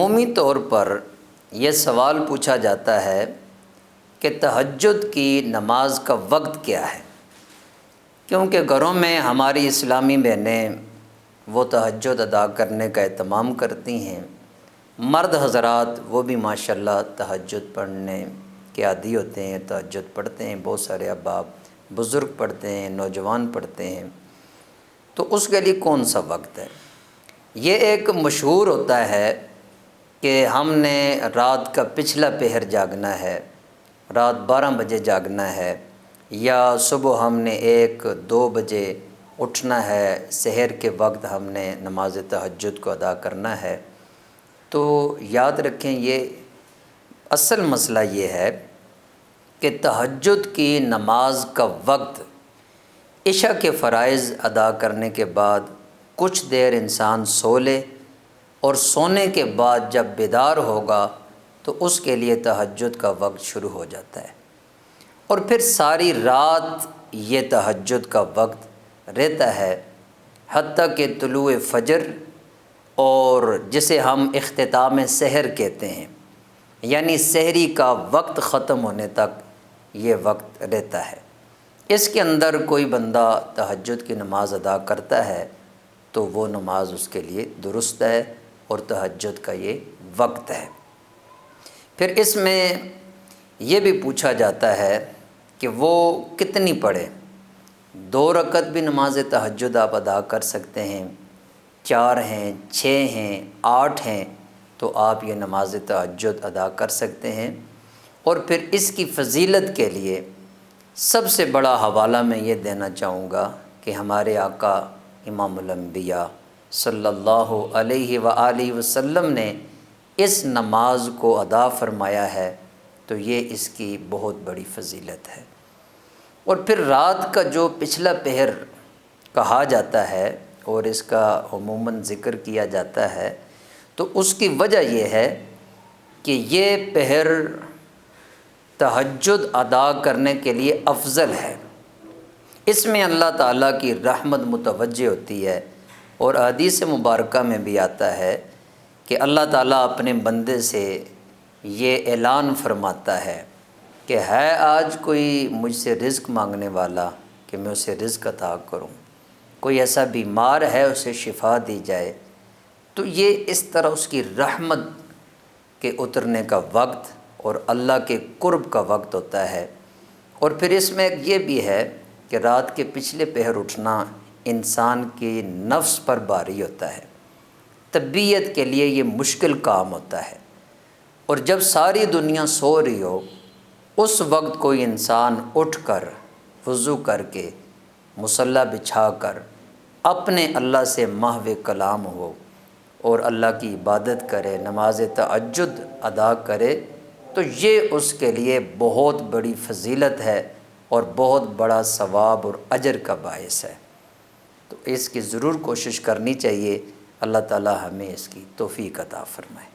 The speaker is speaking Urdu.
عمومی طور پر یہ سوال پوچھا جاتا ہے کہ تہجد کی نماز کا وقت کیا ہے، کیونکہ گھروں میں ہماری اسلامی بہنیں وہ تہجد ادا کرنے کا اہتمام کرتی ہیں۔ مرد حضرات وہ بھی ماشاءاللہ تہجد پڑھنے کے عادی ہوتے ہیں، تہجد پڑھتے ہیں، بہت سارے احباب بزرگ پڑھتے ہیں، نوجوان پڑھتے ہیں۔ تو اس کے لیے کون سا وقت ہے؟ یہ ایک مشہور ہوتا ہے کہ ہم نے رات کا پچھلا پہر جاگنا ہے، رات 12 بجے جاگنا ہے، یا صبح ہم نے 1-2 بجے اٹھنا ہے، سحر کے وقت ہم نے نماز تہجد کو ادا کرنا ہے۔ تو یاد رکھیں، یہ اصل مسئلہ یہ ہے کہ تہجد کی نماز کا وقت عشاء کے فرائض ادا کرنے کے بعد کچھ دیر انسان سو لے، اور سونے کے بعد جب بیدار ہوگا تو اس کے لیے تہجد کا وقت شروع ہو جاتا ہے، اور پھر ساری رات یہ تہجد کا وقت رہتا ہے حتیٰ کہ طلوع فجر، اور جسے ہم اختتام سحر کہتے ہیں، یعنی سحری کا وقت ختم ہونے تک یہ وقت رہتا ہے۔ اس کے اندر کوئی بندہ تہجد کی نماز ادا کرتا ہے تو وہ نماز اس کے لیے درست ہے، اور تہجد کا یہ وقت ہے۔ پھر اس میں یہ بھی پوچھا جاتا ہے کہ وہ کتنی پڑھے۔ 2 رکعت بھی نماز تہجد آپ ادا کر سکتے ہیں، 4 ہیں، 6 ہیں، 8 ہیں، تو آپ یہ نماز تہجد ادا کر سکتے ہیں۔ اور پھر اس کی فضیلت کے لیے سب سے بڑا حوالہ میں یہ دینا چاہوں گا کہ ہمارے آقا امام الانبیاء صلی اللہ علیہ وآلہ وسلم نے اس نماز کو ادا فرمایا ہے، تو یہ اس کی بہت بڑی فضیلت ہے۔ اور پھر رات کا جو پچھلا پہر کہا جاتا ہے اور اس کا عموماً ذکر کیا جاتا ہے، تو اس کی وجہ یہ ہے کہ یہ پہر تہجد ادا کرنے کے لیے افضل ہے۔ اس میں اللہ تعالیٰ کی رحمت متوجہ ہوتی ہے، اور حدیث مبارکہ میں بھی آتا ہے کہ اللہ تعالیٰ اپنے بندے سے یہ اعلان فرماتا ہے کہ ہے آج کوئی مجھ سے رزق مانگنے والا کہ میں اسے رزق عطا کروں، کوئی ایسا بیمار ہے اسے شفا دی جائے۔ تو یہ اس طرح اس کی رحمت کے اترنے کا وقت اور اللہ کے قرب کا وقت ہوتا ہے۔ اور پھر اس میں ایک یہ بھی ہے کہ رات کے پچھلے پہر اٹھنا انسان کی نفس پر بھاری ہوتا ہے، طبیعت کے لیے یہ مشکل کام ہوتا ہے، اور جب ساری دنیا سو رہی ہو اس وقت کوئی انسان اٹھ کر وضو کر کے مصلی بچھا کر اپنے اللہ سے محو کلام ہو اور اللہ کی عبادت کرے، نماز تہجد ادا کرے، تو یہ اس کے لیے بہت بڑی فضیلت ہے اور بہت بڑا ثواب اور اجر کا باعث ہے۔ تو اس کی ضرور کوشش کرنی چاہیے۔ اللہ تعالی ہمیں اس کی توفیق عطا فرمائے۔